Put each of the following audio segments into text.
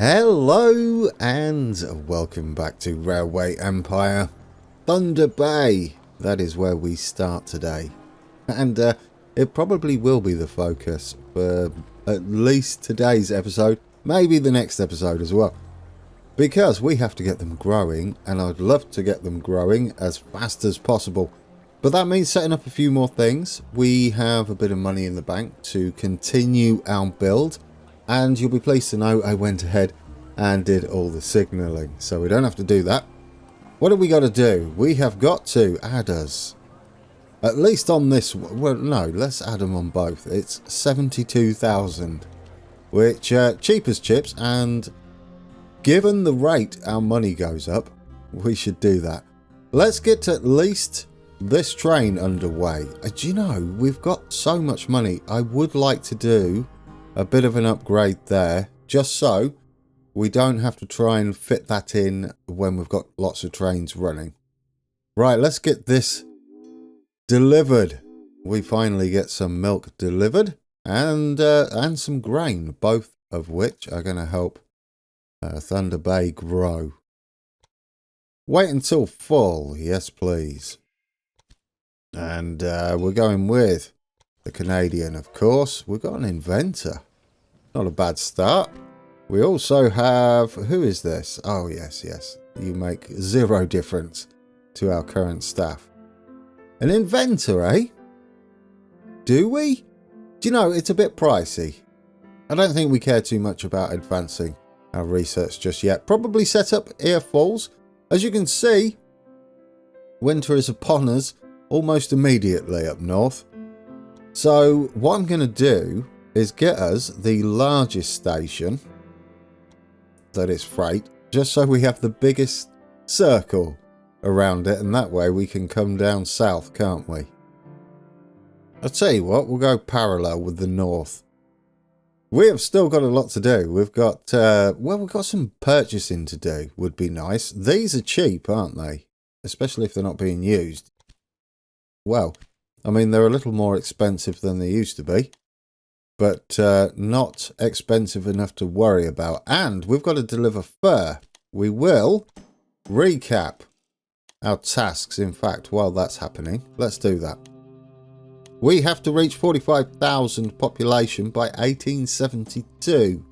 Hello and welcome back to Railway Empire. Thunder Bay, that is where we start today. And it probably will be the focus for at least today's episode, maybe the next episode as well. Because we have to get them growing, and I'd love to get them growing as fast as possible. But that means setting up a few more things. We have a bit of money in the bank to continue our build. And you'll be pleased to know I went ahead and did all the signalling. So we don't have to do that. What have we got to do? We have got to add us. At least on this. Well, no, let's add them on both. It's 72,000. Which, cheap as chips. And given the rate our money goes up, we should do that. Let's get at least this train underway. Do you know, we've got so much money. I would like to do a bit of an upgrade there, just so we don't have to try and fit that in when we've got lots of trains running. Right, let's get this delivered. We finally get some milk delivered and some grain, both of which are going to help Thunder Bay grow. Wait until full, yes please. And we're going with the Canadian, of course. We've got an inventor. Not a bad start. We also have... Who is this? Oh, yes, yes. You make zero difference to our current staff. An inventor, eh? Do we? Do you know, it's a bit pricey. I don't think we care too much about advancing our research just yet. Probably set up earfalls. As you can see, winter is upon us almost immediately up north. So what I'm going to do is get us the largest station that is freight, just so we have the biggest circle around it, and that way we can come down south, can't we? I'll tell you what, we'll go parallel with the north. We have still got a lot to do. We've got, well, we've got some purchasing to do, would be nice. These are cheap, aren't they? Especially if they're not being used. Well, I mean, they're a little more expensive than they used to be, but not expensive enough to worry about. And we've got to deliver fur. We will recap our tasks, in fact, while that's happening. Let's do that. We have to reach 45,000 population by 1872.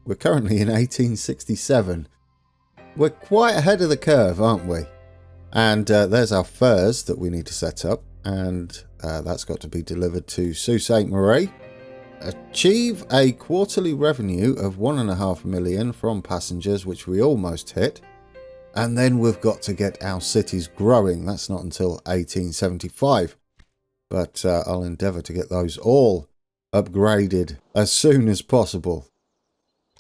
We're currently in 1867. We're quite ahead of the curve, aren't we? And there's our furs that we need to set up. And that's got to be delivered to Sault Ste. Marie. Achieve a quarterly revenue of 1.5 million from passengers, which we almost hit. And then we've got to get our cities growing. That's not until 1875. But I'll endeavour to get those all upgraded as soon as possible.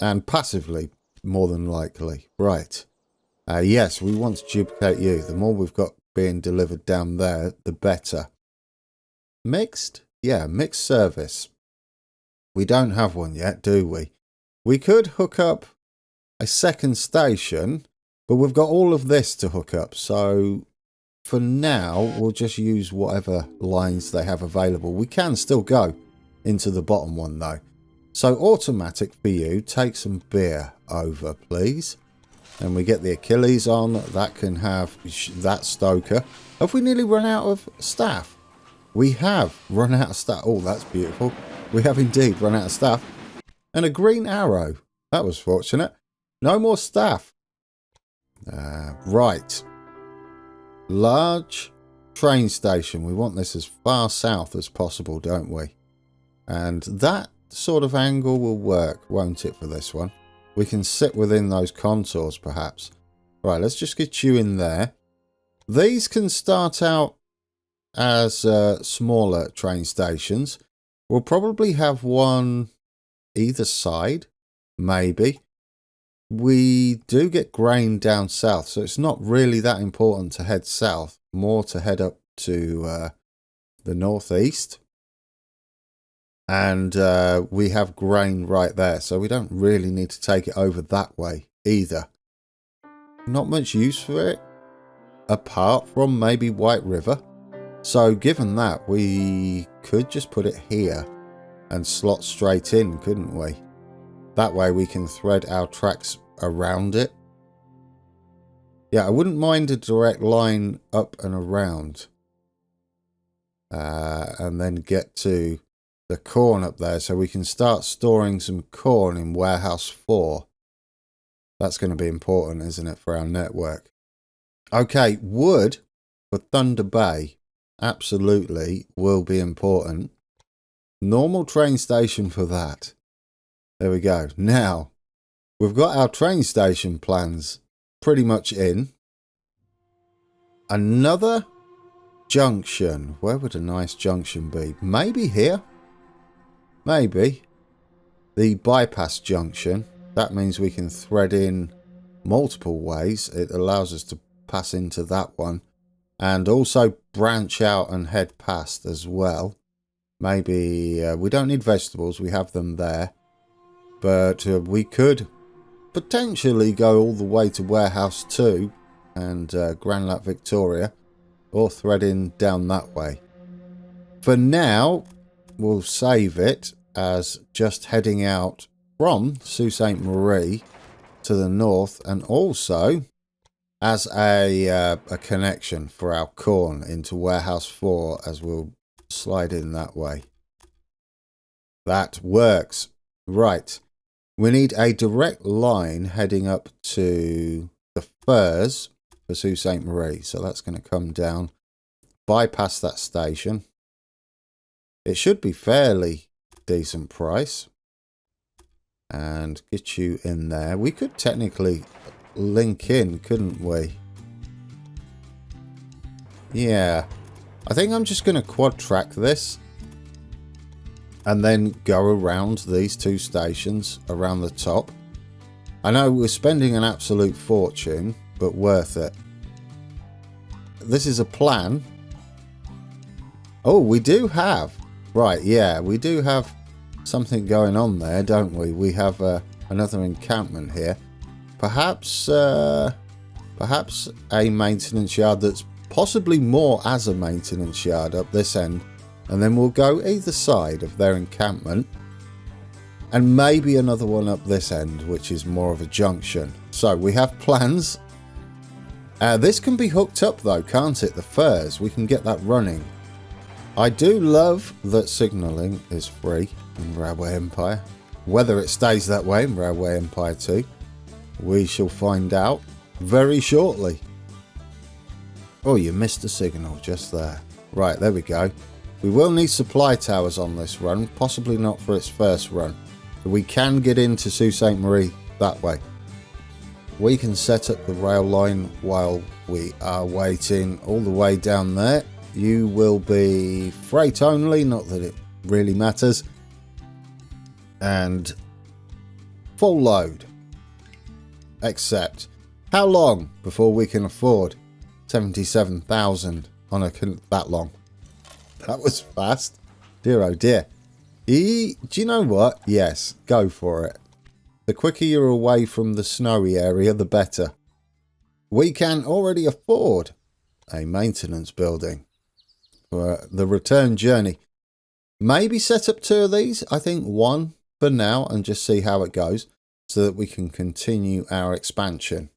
And passively, more than likely. Right. Yes, we want to duplicate you. The more we've got being delivered down there, the better. Mixed? Yeah, mixed service. We don't have one yet, do we? We could hook up a second station, but we've got all of this to hook up. So for now, we'll just use whatever lines they have available. We can still go into the bottom one though. So automatic for you, take some beer over, please. And we get the Achilles on. That can have that stoker. Have we nearly run out of staff? We have run out of staff. Oh, that's beautiful. We have indeed run out of staff. And a green arrow. That was fortunate. No more staff. Right. Large train station. We want this as far south as possible, don't we? And that sort of angle will work, won't it, for this one? We can sit within those contours, perhaps. Right, let's just get you in there. These can start out as smaller train stations. We'll probably have one either side, maybe. We do get grain down south, so it's not really that important to head south. More to head up to the northeast. And we have grain right there, so we don't really need to take it over that way either. Not much use for it, apart from maybe White River. So given that, we could just put it here and slot straight in, couldn't we? That way we can thread our tracks around it. Yeah, I wouldn't mind a direct line up and around. And then get to the corn up there so we can start storing some corn in warehouse 4. That's going to be important, isn't it, for our network? Okay, wood for Thunder Bay absolutely will be important. Normal train station for that. There we go. Now, we've got our train station plans pretty much in. Another junction. Where would a nice junction be? Maybe here. Maybe. The bypass junction. That means we can thread in multiple ways. It allows us to pass into that one. And also branch out and head past as well. Maybe we don't need vegetables. We have them there. But we could potentially go all the way to Warehouse 2 and Grand Lap Victoria. Or thread in down that way. For now, we'll save it as just heading out from Sault Ste. Marie to the north, and also as a connection for our corn into Warehouse 4 as we'll slide in that way. That works. Right. We need a direct line heading up to the Firs for Sault Ste. Marie. So that's going to come down, bypass that station. It should be fairly decent price. And get you in there. We could technically link in, couldn't we? Yeah. I think I'm just going to quad track this. And then go around these 2 stations around the top. I know we're spending an absolute fortune, but worth it. This is a plan. Oh, we do have. Right, yeah, we do have something going on there, don't we? We have another encampment here. Perhaps a maintenance yard that's possibly more as a maintenance yard up this end. And then we'll go either side of their encampment. And maybe another one up this end, which is more of a junction. So we have plans. This can be hooked up though, can't it? The Firs, we can get that running. I do love that signalling is free in Railway Empire. Whether it stays that way in Railway Empire 2, we shall find out very shortly. Oh, you missed a signal just there. Right, there we go. We will need supply towers on this run, possibly not for its first run. But we can get into Sault Ste. Marie that way. We can set up the rail line while we are waiting all the way down there. You will be freight only, not that it really matters. And full load. Except, how long before we can afford 77,000 on a that long? That was fast. Dear oh dear. Do you know what? Yes, go for it. The quicker you're away from the snowy area, the better. We can already afford a maintenance building for the return journey. Maybe set up 2 of these. I think 1 for now and just see how it goes so that we can continue our expansion.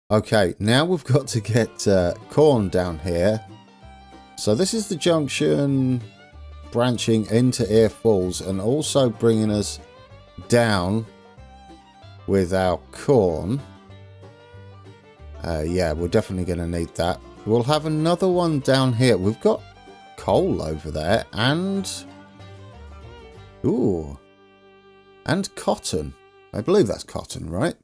Okay, now we've got to get corn down here. So this is the junction branching into Air Falls and also bringing us down with our corn. Yeah, we're definitely going to need that. We'll have another one down here. We've got coal over there and... Ooh. And cotton. I believe that's cotton, right?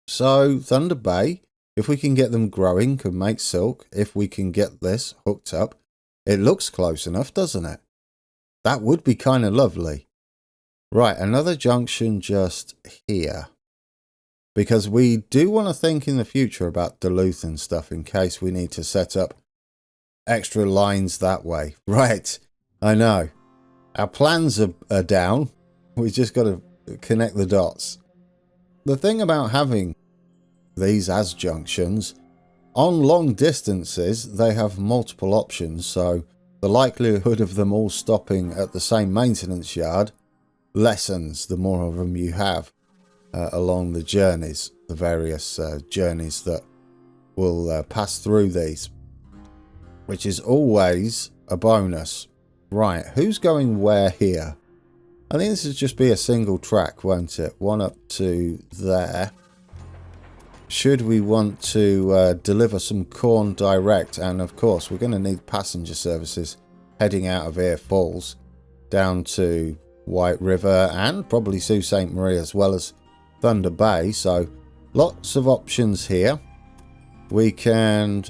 So, Thunder Bay, if we can get them growing, can make silk. If we can get this hooked up. It looks close enough, doesn't it? That would be kind of lovely. Right, another junction just here. Because we do want to think in the future about Duluth and stuff in case we need to set up extra lines that way. Right, I know. Our plans are down. We just got to connect the dots. The thing about having these as junctions, on long distances, they have multiple options. So the likelihood of them all stopping at the same maintenance yard lessons, the more of them you have along the journeys, the various journeys that will pass through these, which is always a bonus. Right, who's going where here? I think this would just be a single track, won't it? One up to there. Should we want to deliver some corn direct, and of course we're going to need passenger services heading out of Air Falls down to White River and probably Sault Ste. Marie as well as Thunder Bay, so lots of options here. We can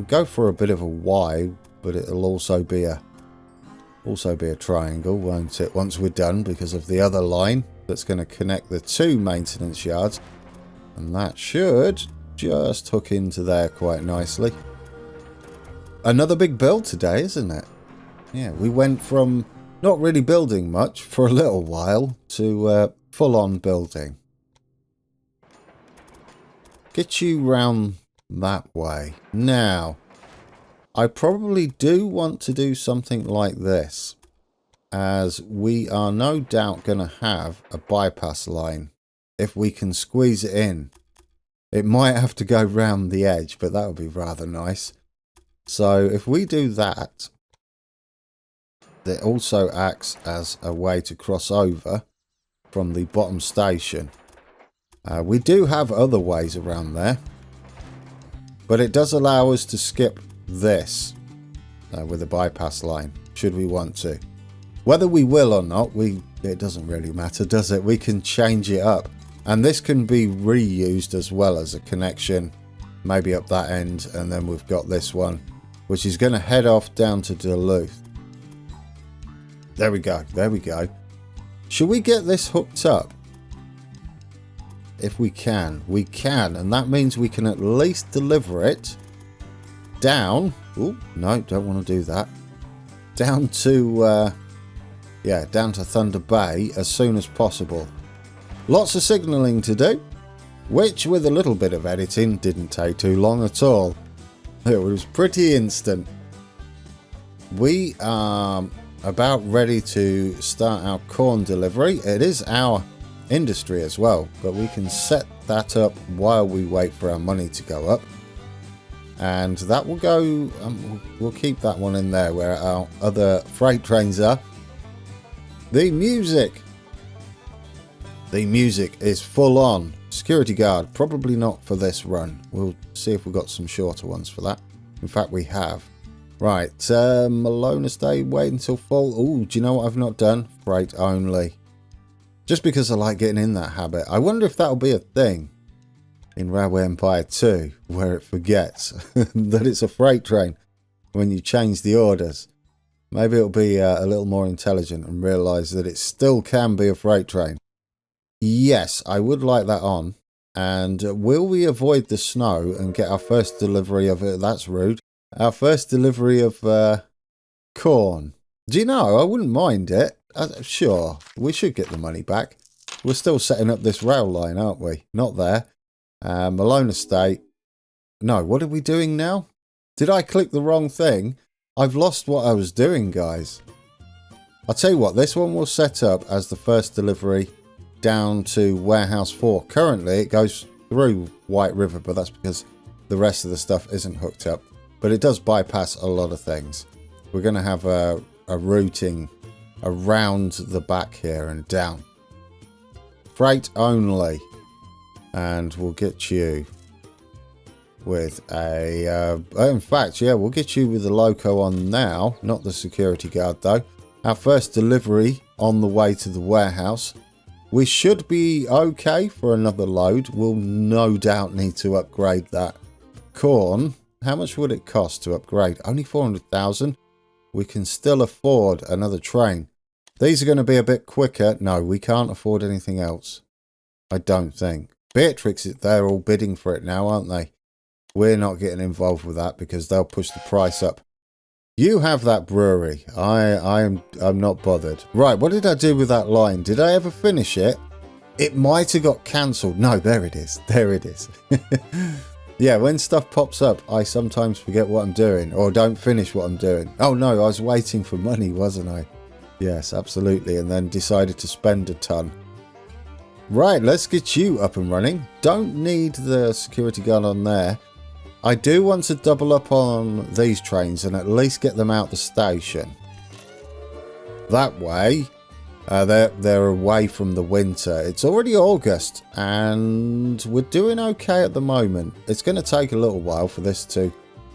go for a bit of a Y, but it'll also be a triangle, won't it, once we're done, because of the other line that's going to connect the two maintenance yards. And that should just hook into there quite nicely. Another big build today, isn't it? Yeah, we went from not really building much for a little while to full-on building. Get you round that way. Now, I probably do want to do something like this, as we are no doubt going to have a bypass line. If we can squeeze it in, it might have to go round the edge, but that would be rather nice. So if we do that, it also acts as a way to cross over from the bottom station. We do have other ways around there, but it does allow us to skip this with a bypass line, should we want to. Whether we will or not, it doesn't really matter, does it? We can change it up. And this can be reused as well as a connection, maybe up that end, and then we've got this one, which is going to head off down to Duluth. There we go, there we go. Should we get this hooked up? If we can, and that means we can at least deliver it down. Oh, no, don't want to do that. Down to, down to Thunder Bay as soon as possible. Lots of signalling to do, which with a little bit of editing didn't take too long at all. It was pretty instant. We are about ready to start our corn delivery. It is our industry as well, but we can set that up while we wait for our money to go up. And that will go, we'll keep that one in there where our other freight trains are. The music is full on. Security guard, probably not for this run. We'll see if we've got some shorter ones for that. In fact, we have. Right, Malone Estate, wait until full. Oh, do you know what I've not done? Freight only. Just because I like getting in that habit. I wonder if that'll be a thing in Railway Empire 2, where it forgets that it's a freight train when you change the orders. Maybe it'll be a little more intelligent and realise that it still can be a freight train. Yes, I would like that on. And will we avoid the snow and get our first delivery of it? That's rude. Our first delivery of corn. Do you know, I wouldn't mind it. Sure, we should get the money back. We're still setting up this rail line, aren't we? Not there. Malone Estate. No, what are we doing now? Did I click the wrong thing? I've lost what I was doing, guys. I'll tell you what, this one will set up as the first delivery down to Warehouse 4. Currently, it goes through White River, but that's because the rest of the stuff isn't hooked up. But it does bypass a lot of things. We're going to have a routing around the back here and down. Freight only. And we'll get you with a... in fact, yeah, we'll get you with the loco on now. Not the security guard, though. Our first delivery on the way to the warehouse. We should be okay for another load. We'll no doubt need to upgrade that corn. How much would it cost to upgrade? Only 400,000. We can still afford another train. These are going to be a bit quicker. No, we can't afford anything else. I don't think. Beatrix, they're all bidding for it now, aren't they? We're not getting involved with that because they'll push the price up. You have that brewery. I'm not bothered. Right, what did I do with that line? Did I ever finish it? It might have got cancelled. No, there it is. There it is. Yeah, when stuff pops up, I sometimes forget what I'm doing or don't finish what I'm doing. Oh no, I was waiting for money, wasn't I? Yes, absolutely. And then decided to spend a ton. Right, let's get you up and running. Don't need the security guard on there. I do want to double up on these trains and at least get them out the station. That way, they're away from the winter. It's already August and we're doing okay at the moment. It's going to take a little while for this to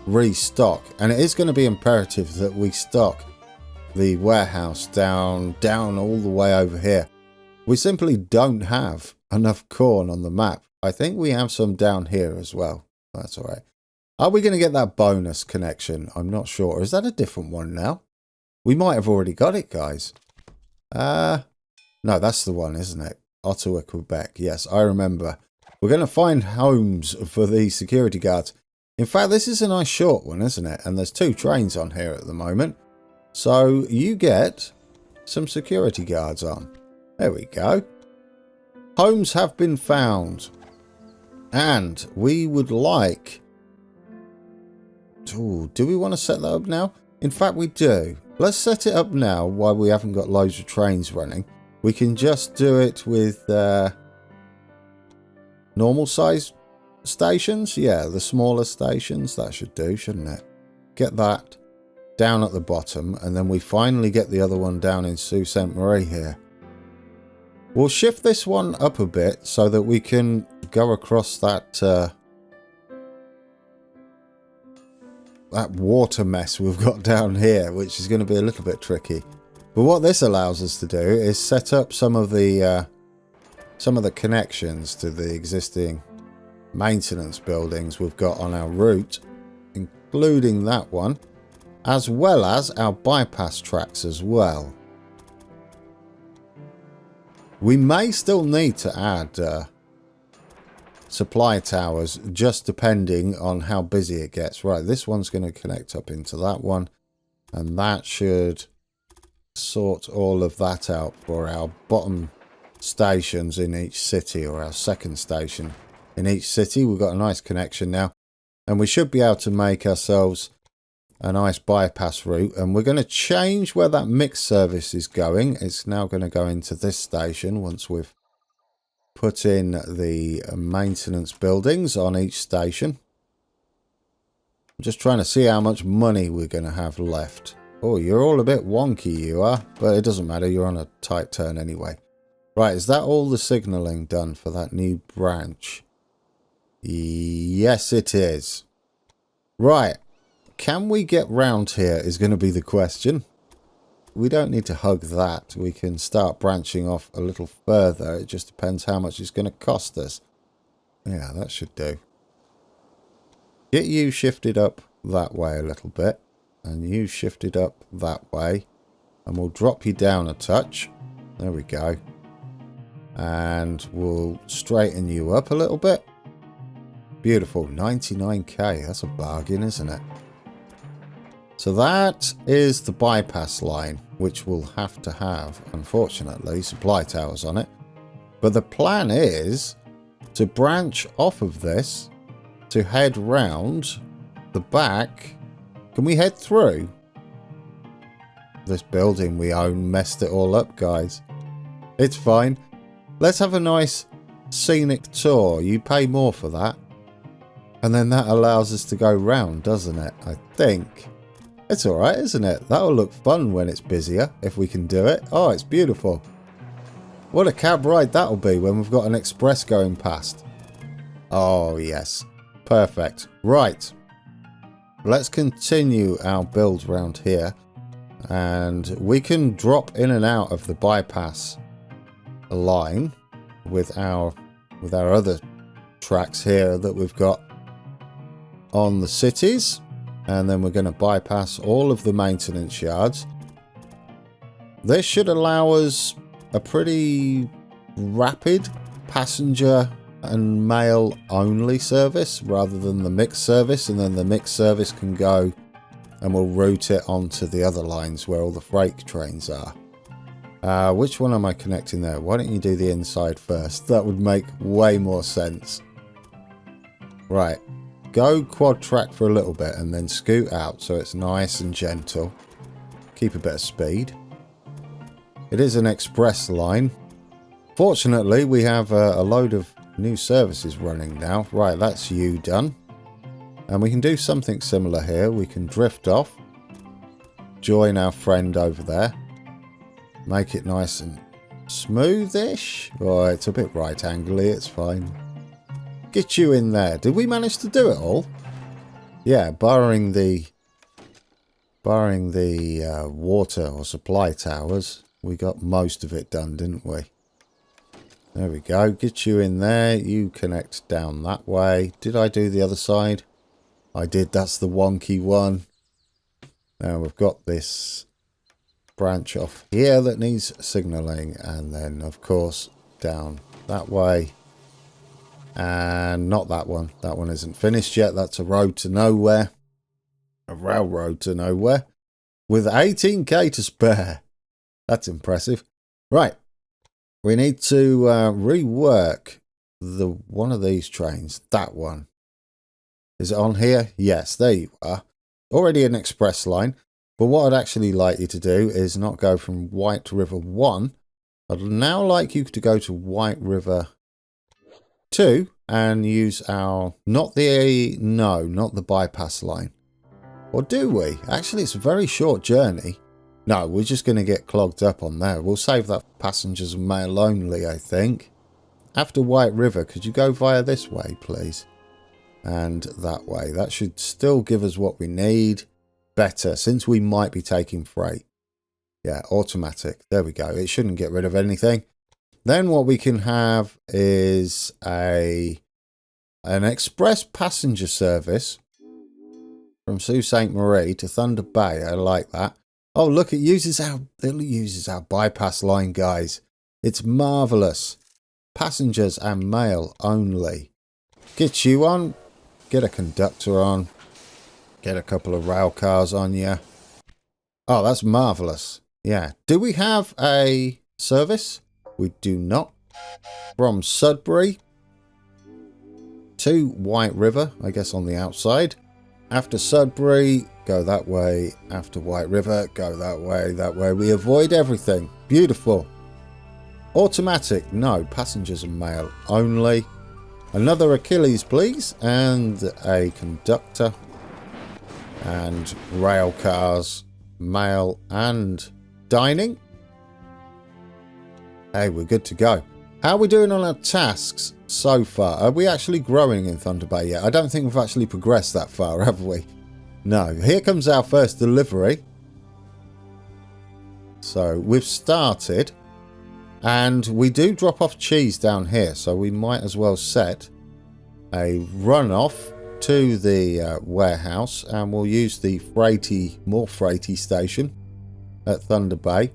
restock, and it is going to be imperative that we stock the warehouse down all the way over here. We simply don't have enough corn on the map. I think we have some down here as well. That's all right. Are we going to get that bonus connection? I'm not sure. Is that a different one now? We might have already got it, guys. No, that's the one, isn't it? Ottawa, Quebec. Yes, I remember. We're going to find homes for the security guards. In fact, this is a nice short one, isn't it? And there's 2 trains on here at the moment. So you get some security guards on. There we go. Homes have been found. And we would like... Ooh, do we want to set that up now? In fact, we do. Let's set it up now while we haven't got loads of trains running. We can just do it with normal size stations. Yeah, the smaller stations. That should do, shouldn't it? Get that down at the bottom. And then we finally get the other one down in Sault Ste. Marie here. We'll shift this one up a bit so that we can go across that that water mess we've got down here, which is going to be a little bit tricky. But what this allows us to do is set up some of the connections to the existing maintenance buildings we've got on our route, including that one, as well as our bypass tracks as well. We may still need to add supply towers, just depending on how busy it gets. Right, this one's going to connect up into that one, and that should sort all of that out for our bottom stations in each city, or our second station in each city. We've got a nice connection now, and we should be able to make ourselves a nice bypass route. And we're going to change where that mixed service is going. It's now going to go into this station once we've put in the maintenance buildings on each station. I'm just trying to see how much money we're going to have left. Oh, you're all a bit wonky, you are, but it doesn't matter. You're on a tight turn anyway. Right, is that all the signalling done for that new branch? Yes, it is. Right. Can we get round here is going to be the question. We don't need to hug that. We can start branching off a little further. It just depends how much it's going to cost us. Yeah, that should do. Get you shifted up that way a little bit. And you shifted up that way. And we'll drop you down a touch. There we go. And we'll straighten you up a little bit. Beautiful. 99k. That's a bargain, isn't it? So that is the bypass line, which will have to have, unfortunately, supply towers on it. But the plan is to branch off of this to head round the back. Can we head through? This building we own messed it all up, guys. It's fine. Let's have a nice scenic tour. You pay more for that. And then that allows us to go round, doesn't it? I think. It's alright, isn't it? That'll look fun when it's busier, if we can do it. Oh, it's beautiful. What a cab ride that'll be when we've got an express going past. Oh, yes. Perfect. Right. Let's continue our build round here. And we can drop in and out of the bypass line with our other tracks here that we've got on the cities. And then we're going to bypass all of the maintenance yards. This should allow us a pretty rapid passenger and mail only service rather than the mixed service. And then the mixed service can go and we'll route it onto the other lines where all the freight trains are. Which one am I connecting there? Why don't you do the inside first? That would make way more sense. Right. Go quad track for a little bit and then scoot out so it's nice and gentle. Keep a bit of speed. It is an express line. Fortunately, we have a load of new services running now. Right, that's you done. And we can do something similar here. We can drift off. Join our friend over there. Make it nice and smoothish. Oh, it's a bit right angly. It's fine. Get you in there. Did we manage to do it all? Yeah, barring the water or supply towers, we got most of it done, didn't we? There we go. Get you in there. You connect down that way. Did I do the other side? I did. That's the wonky one. Now we've got this branch off here that needs signalling. And then, of course, down that way. And not that one. That one isn't finished yet. That's a road to nowhere. A railroad to nowhere. With 18k to spare. That's impressive. Right. We need to rework one of these trains. That one. Is it on here? Yes, there you are. Already an express line. But what I'd actually like you to do is not go from White River 1. I'd now like you to go to White River 2 and use our... not the bypass line. Or do we? Actually, it's a very short journey. No, we're just going to get clogged up on there. We'll save that passengers and mail only, I think. After White River, could you go via this way, please? And that way. That should still give us what we need. Better, since we might be taking freight. Yeah, automatic. There we go. It shouldn't get rid of anything. Then what we can have is an express passenger service from Sault Ste. Marie to Thunder Bay. I like that. Oh, look, it uses our bypass line, guys. It's marvellous. Passengers and mail only. Get you on. Get a conductor on. Get a couple of rail cars on you. Oh, that's marvellous. Yeah. Do we have a service? We do not. From Sudbury to White River, I guess on the outside. After Sudbury, go that way. After White River, go that way. That way we avoid everything. Beautiful. Automatic, no. Passengers and mail only. Another Achilles, please. And a conductor. And rail cars. Mail and dining. Hey, we're good to go. How are we doing on our tasks so far? Are we actually growing in Thunder Bay yet? I don't think we've actually progressed that far, have we? No. Here comes our first delivery. So we've started. And we do drop off cheese down here. So we might as well set a runoff to the warehouse. And we'll use the more freighty station at Thunder Bay.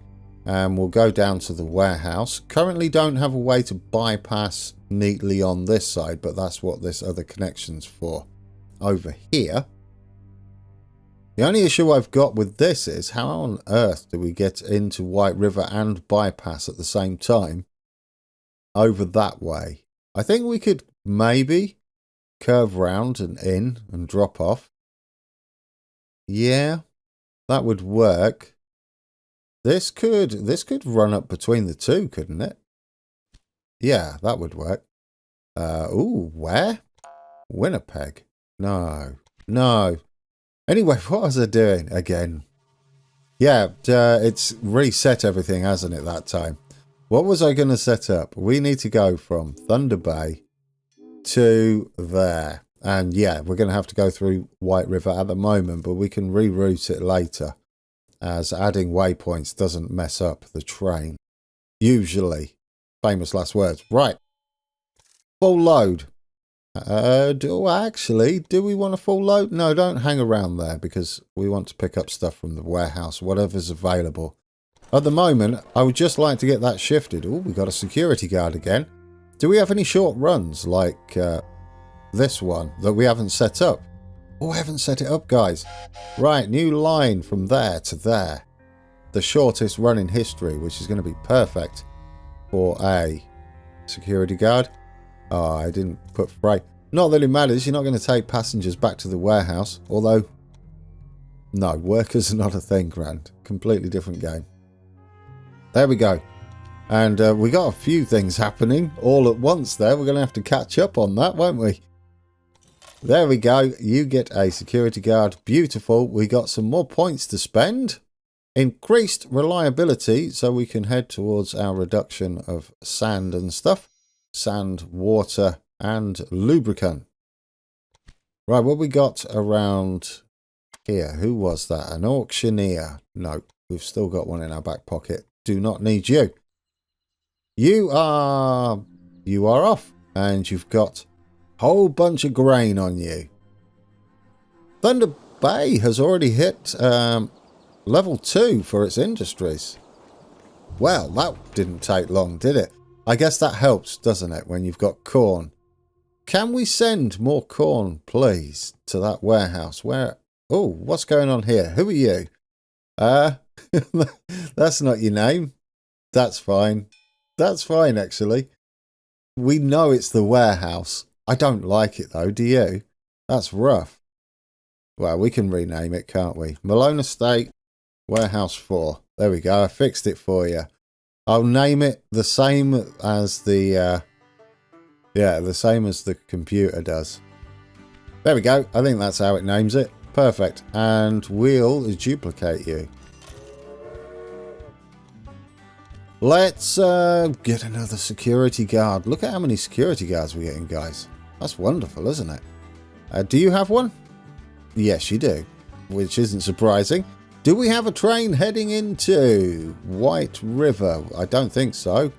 And we'll go down to the warehouse. Currently don't have a way to bypass neatly on this side, but that's what this other connection's for. Over here. The only issue I've got with this is how on earth do we get into White River and bypass at the same time over that way? I think we could maybe curve round and in and drop off. Yeah, that would work. This could run up between the two, couldn't it? Yeah, that would work. Ooh, where? Winnipeg. No. Anyway, what was I doing again? Yeah, it's reset everything, hasn't it, that time? What was I going to set up? We need to go from Thunder Bay to there. And yeah, we're going to have to go through White River at the moment, but we can reroute it later, as adding waypoints doesn't mess up the train. Usually. Famous last words. Right. Full load. Do we want a full load? No, don't hang around there because we want to pick up stuff from the warehouse, whatever's available. At the moment, I would just like to get that shifted. Oh, we got a security guard again. Do we have any short runs like this one that we haven't set up? Oh, I haven't set it up, guys. Right, new line from there to there. The shortest run in history, which is going to be perfect for a security guard. Oh, I didn't put freight. Not that it matters. You're not going to take passengers back to the warehouse. Although, no, workers are not a thing, Grant. Completely different game. There we go. And we got a few things happening all at once there. We're going to have to catch up on that, won't we? There we go. You get a security guard. Beautiful. We got some more points to spend. Increased reliability, so we can head towards our reduction of sand and stuff. Sand, water, and lubricant. Right, what we got around here? Who was that? An auctioneer. No, we've still got one in our back pocket. Do not need you. You are off, and you've got a whole bunch of grain on you. Thunder Bay has already hit level 2 for its industries. Well, that didn't take long, did it? I guess that helps, doesn't it, when you've got corn. Can we send more corn, please, to that warehouse? Where? Oh, what's going on here? Who are you? That's not your name. That's fine. That's fine, actually. We know it's the warehouse. I don't like it, though, do you? That's rough. Well, we can rename it, can't we? Malone Estate, Warehouse 4. There we go. I fixed it for you. I'll name it the same as the... the same as the computer does. There we go. I think that's how it names it. Perfect. And we'll duplicate you. Let's get another security guard. Look at how many security guards we're getting, guys. That's wonderful, isn't it? Do you have one? Yes, you do. Which isn't surprising. Do we have a train heading into White River? I don't think so.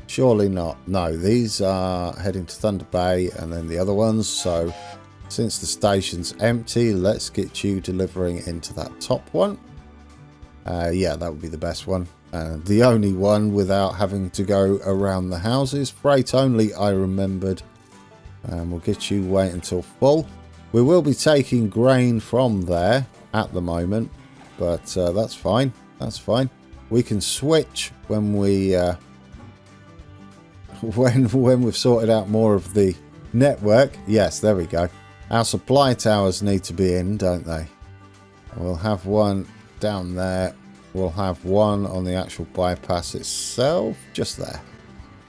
Surely not. No, these are heading to Thunder Bay and then the other ones. So since the station's empty, let's get you delivering into that top one. Yeah, that would be the best one. The only one without having to go around the houses. Freight only, I remembered. We'll get you wait until full. We will be taking grain from there at the moment, but that's fine. That's fine. We can switch when we when we've sorted out more of the network. Yes, there we go. Our supply towers need to be in, don't they? We'll have one down there. We'll have one on the actual bypass itself, just there.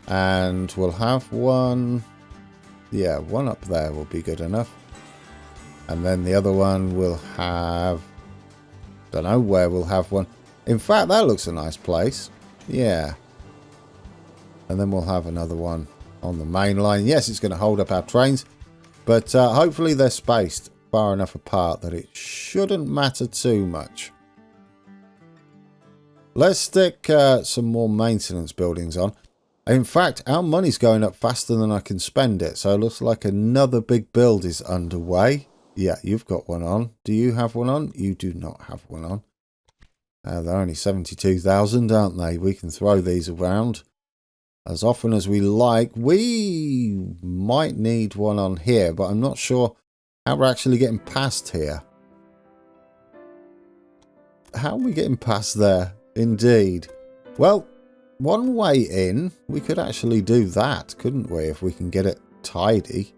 And we'll have one... yeah, one up there will be good enough. And then the other one will have... don't know where we'll have one. In fact, that looks a nice place. Yeah. And then we'll have another one on the main line. Yes, it's going to hold up our trains. But hopefully they're spaced far enough apart that it shouldn't matter too much. Let's stick some more maintenance buildings on. In fact, our money's going up faster than I can spend it. So it looks like another big build is underway. Yeah, you've got one on. Do you have one on? You do not have one on. They're only 72,000, aren't they? We can throw these around as often as we like. We might need one on here, but I'm not sure how we're actually getting past here. How are we getting past there? Indeed. Well, one way in, we could actually do that, couldn't we, if we can get it tidy.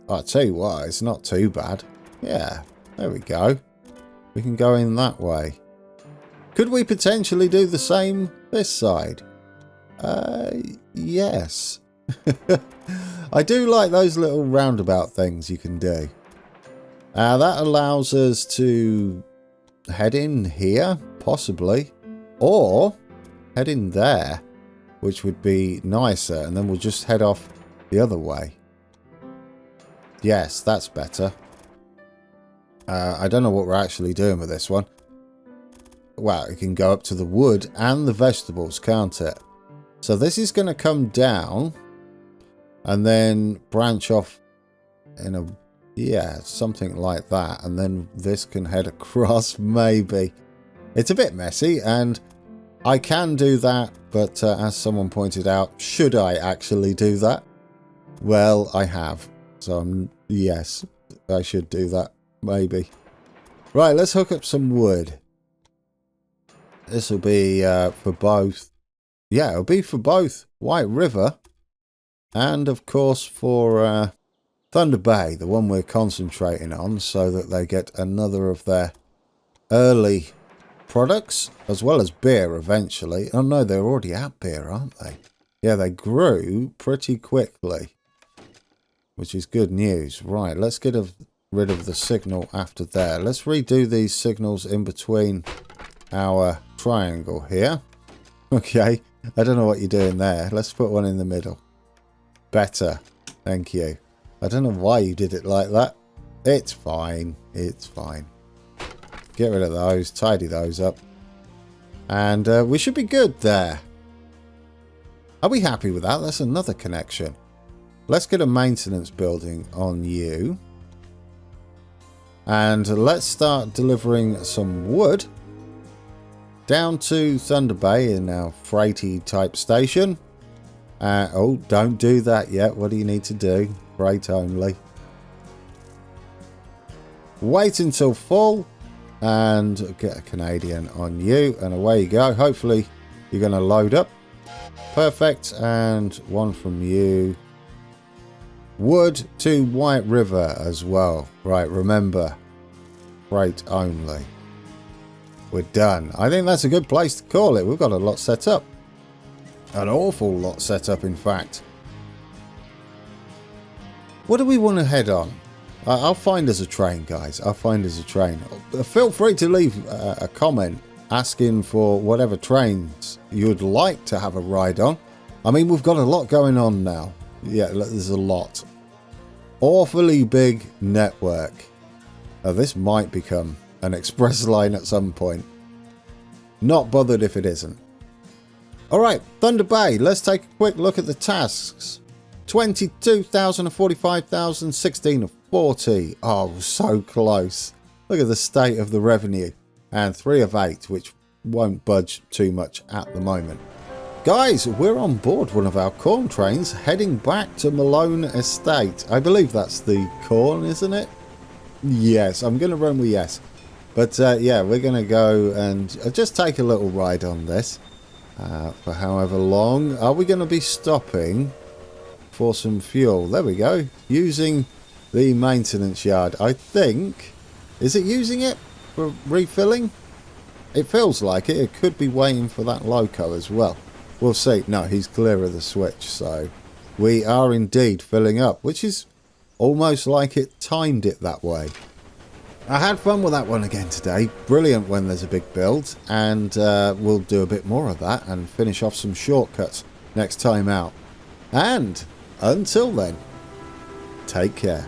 I'll tell you what, it's not too bad. Yeah, there we go. We can go in that way. Could we potentially do the same this side? Yes. I do like those little roundabout things you can do. That allows us to head in here, possibly. Or head in there, which would be nicer. And then we'll just head off the other way. Yes, that's better. I don't know what we're actually doing with this one. Well, it can go up to the wood and the vegetables, can't it? So this is going to come down and then branch off in a... yeah, something like that. And then this can head across, maybe. It's a bit messy, and I can do that, but as someone pointed out, should I actually do that? Well, I have. So, yes, I should do that, maybe. Right, let's hook up some wood. This will be for both. Yeah, it'll be for both White River and, of course, for Thunder Bay, the one we're concentrating on, so that they get another of their early products as well as beer eventually. Oh no, they're already at beer, aren't they? Yeah, they grew pretty quickly, which is good news. Right, let's get rid of the signal after there. Let's redo these signals in between our triangle here. Okay, I don't know what you're doing there. Let's put one in the middle. Better. Thank you. I don't know why you did it like that. It's fine. It's fine. Get rid of those. Tidy those up. And we should be good there. Are we happy with that? That's another connection. Let's get a maintenance building on you. And let's start delivering some wood down to Thunder Bay in our freighty type station. Oh, don't do that yet. What do you need to do? Freight only. Wait until full and get a Canadian on you, and away you go. Hopefully you're going to load up. Perfect. And one from you. Wood to White River as well. Right, remember, freight only. We're done. I think that's a good place to call it. We've got a lot set up. An awful lot set up, in fact. What do we want to head on? I'll find us a train, guys. I'll find us a train. Feel free to leave a comment asking for whatever trains you'd like to have a ride on. I mean, we've got a lot going on now. Yeah, there's a lot. Awfully big network. This might become an express line at some point. Not bothered if it isn't. Alright, Thunder Bay. Let's take a quick look at the tasks. 22,000 of 45,000, 16 of 40. Oh, so close. Look at the state of the revenue. And 3 of 8, which won't budge too much at the moment. Guys, we're on board one of our corn trains heading back to Malone Estate. I believe that's the corn, isn't it? Yes, I'm going to run with yes. But yeah, we're going to go and just take a little ride on this for however long. Are we going to be stopping for some fuel? There we go. Using the maintenance yard, I think. Is it using it for refilling? It feels like it. It could be waiting for that loco as well. We'll see. No, he's clear of the switch, so we are indeed filling up, which is almost like it timed it that way. I had fun with that one again today. Brilliant when there's a big build, and we'll do a bit more of that and finish off some shortcuts next time out. And until then, take care.